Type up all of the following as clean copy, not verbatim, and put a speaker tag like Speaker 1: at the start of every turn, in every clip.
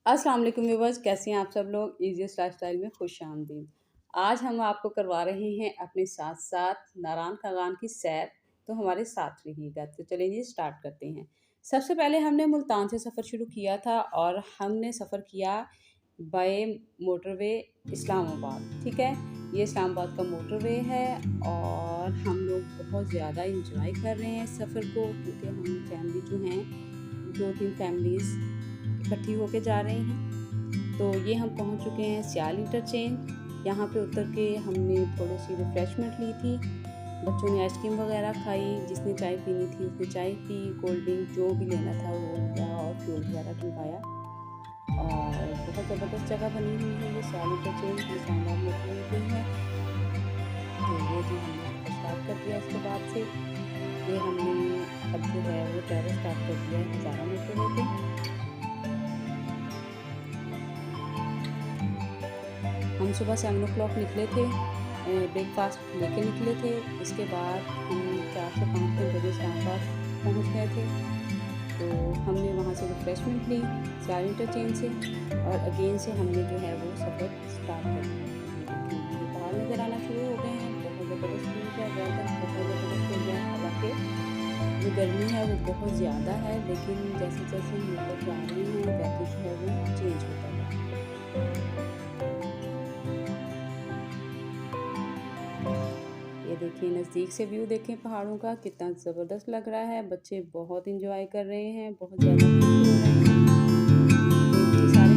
Speaker 1: अस्सलाम वालेकुम व्यूवर्स, कैसे हैं आप सब लोग। ईजीएस्ट लाइफस्टाइल में खुश आमदीद। आज हम आपको करवा रहे हैं अपने साथ साथ नारायण खगान की सैर, तो हमारे साथ रहिएगा। तो चलिए जी स्टार्ट करते हैं। सबसे पहले हमने मुल्तान से सफ़र शुरू किया था और हमने सफ़र किया बाय मोटरवे इस्लामाबाद। ठीक है, ये इस्लामाबाद का मोटरवे है और हम लोग बहुत ज़्यादा इंजॉय कर रहे हैं सफ़र को, क्योंकि हम फैमिली जो हैं 2-3 फैमिलीज़ इकट्ठी होके जा रहे हैं। तो ये हम पहुंच चुके हैं सियाल इंटरचेंज। यहाँ पे उतर के हमने थोड़ी सी रिफ़्रेशमेंट ली थी। बच्चों ने आइसक्रीम वगैरह खाई, जिसने चाय पीनी थी उसने चाय पी, कोल्ड ड्रिंक जो भी लेना था वो लिया और फ्यूल वगैरह डलवाया। और बहुत ज़बरदस्त जगह बनी हुई है ये सियाल इंटरचेंज, इस्लामाबाद में हुई है। तो ये जो हमने स्टार्ट कर दिया, इसके बाद से ये हमने अब जो है वो ट्रैवल स्टार्ट कर दिया है हज़ारा मोटरवे पे। हम सुबह 7 o'clock निकले थे, ब्रेकफास्ट लेके निकले थे। इसके बाद हम 4 से 5 घंटे इस्लामाबाद पहुँच गए थे। तो हमने वहाँ से रिफ़्रेशमेंट ली सियाल इंटरचेंज से और अगेन से हमने जो है वो सफ़र स्टार्ट कर दिया। पहाड़ नज़र आना शुरू हो गए हैं, बहुत ज़बरदस्त व्यू है, वेदर बहुत ज़बरदस्त हो गया है। हालांकि जो गर्मी है वो बहुत ज़्यादा है, लेकिन जैसे जैसे हम ऊपर जा रहे हैं वेदर जो है वो चेंज होता है। ये देखिए नज़दीक से व्यू देखें पहाड़ों का, कितना ज़बरदस्त लग रहा है। बच्चे बहुत इंजॉय कर रहे हैं, बहुत ज़्यादा खुश हो रहे हैं। देखिए सारे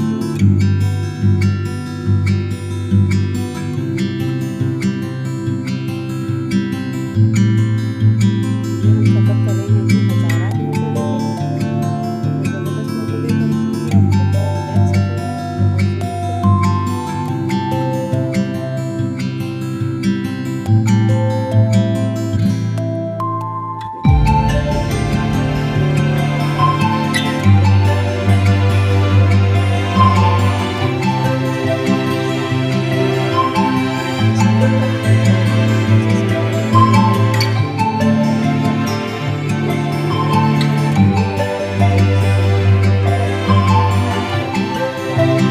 Speaker 1: ये हम सफ़र कर रहे हैं जी हज़ारा मोटरवे पे। बहुत ज़बरदस्त मोटरवे बनी हुई है, बहुत रिलैक्स सफ़र है, बहुत स्मूथ है। ये देखिए ये हज़ारा मोटरवे की टिकट जो है वो 1,000 रुपये है। इसकी टिकट काफ़ी महंगी है, लेकिन ये है कि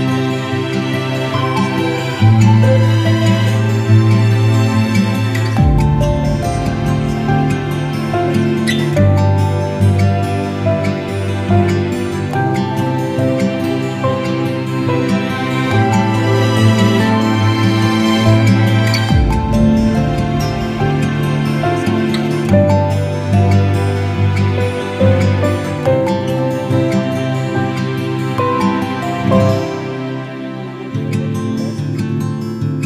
Speaker 1: जल्दी से पहुँच जाते हैं और काफ़ी ज़्यादा खुश रहते हैं इसलिए इसमें बहुत सारी फैसिलिटीज़ हैं। ये सामने देखिए ये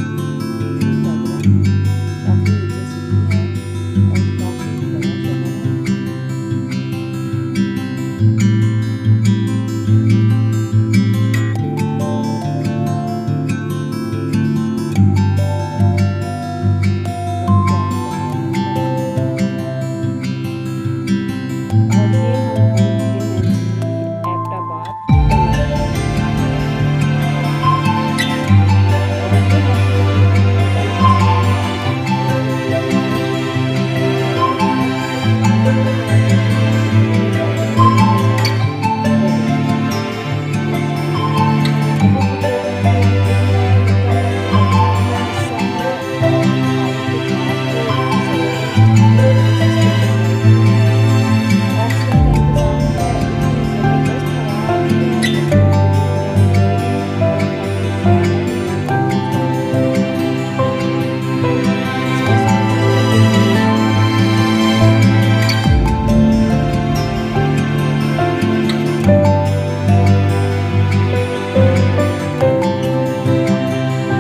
Speaker 1: यहाँ जो ज़बरदस्त व्यू लग रहा है। काफ़ी नीचे सिटी है और काफ़ी बड़ा शहर है। काफ़ी प्यारा शहर है यहाँ पर आने के बाद। और ये हम पहुँच चुके हैं जी एबटाबाद टनल। और ये है कि ये टनल से हम गुजर रहे हैं और बहुत खूबसूरत है। देखने में भी बहुत इंजॉय करेंगे मेरे साथ। ये देखिए बहुत खूबसूरत तरीके से हुई है। ये टनल एबटाबाद का हिस्सा है और पहाड़ों के घाट पे इतनी ज़बरदस्त ड्रेनेज सिस्टम बनवाई हुई है। ऑक्सीजन का इंतज़ाम है, इतनी ज़बरदस्त हवा आती है, बच्चों ने भी जो है एंजॉय किया और काफ़ी ज़्यादा जो है वो इंजॉय किया। इसका साउंड भी ज़बरदस्त है।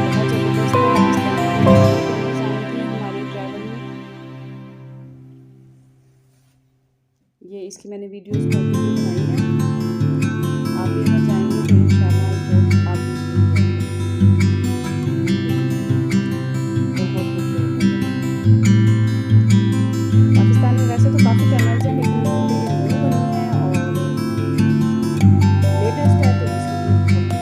Speaker 1: बहुत ज़बरदस्त था, इस तरह की और टनल्स आई थी हमारे ट्रैवल में। ये इसकी मैंने वीडियो बनाई है। आप भी अगर जाएंगे तो इंशाल्लाह आई होप आप भी इसको एंजॉय करेंगे। ये देखिए बहुत खूबसूरत है जगह। पाकिस्तान में वैसे तो काफ़ी टनल्स हैं, लेकिन क्योंकि ये न्यू बनी है और लेटेस्ट है तो इसलिए बहुत खूबसूरत है।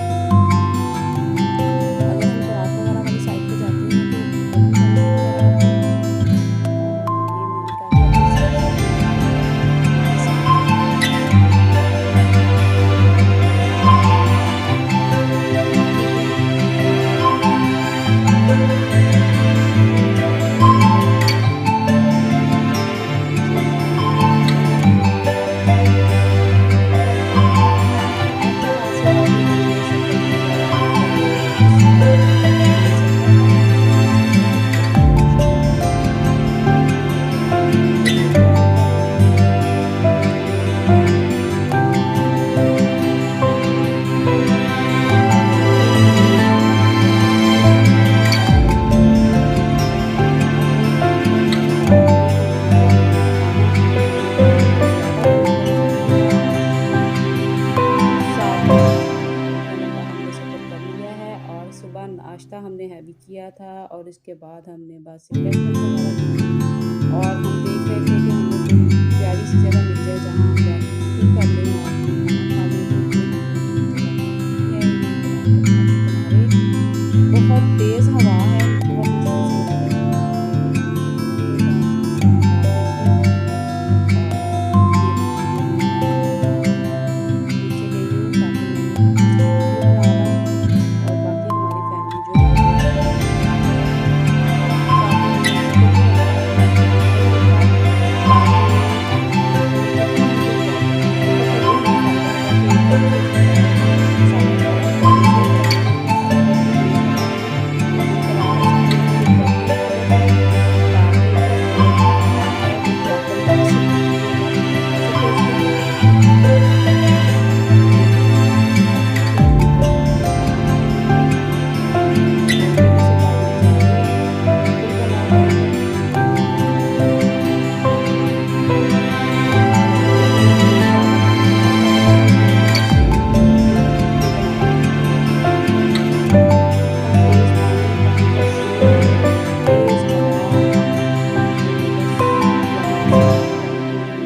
Speaker 1: अगर हम जवाब वगैरह वाली साइड पे जाते हैं तो ऊपर भी टनल्स वगैरह आती हैं। और ये मैंने कहा कि अपने साथ साथ दिखाऊंगी। ये सामने नाश्ता हमने हैवी किया था और इसके बाद हमने बस रिफ्रेशमेंट वगैरह की और हम देख रहे थे कि हमें कोई प्यारी सी जगह मिल जाए जहाँ हम जाके कुकिंग कर लें और खाना खा लें। तो ये जगह है किनारे बहुत तेज़ हवा है, बहुत मुश्किल से जगह मिल पाती है देखने के लिए। तो ये देखिए मैं नीचे गई हूँ ताकि मैं वीडियो बना पाऊँ और बाकी हमारी फैमिली जो है वो साथ में हमने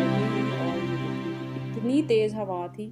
Speaker 1: चिकन भी बनाया था इतनी तेज़ हवा थी।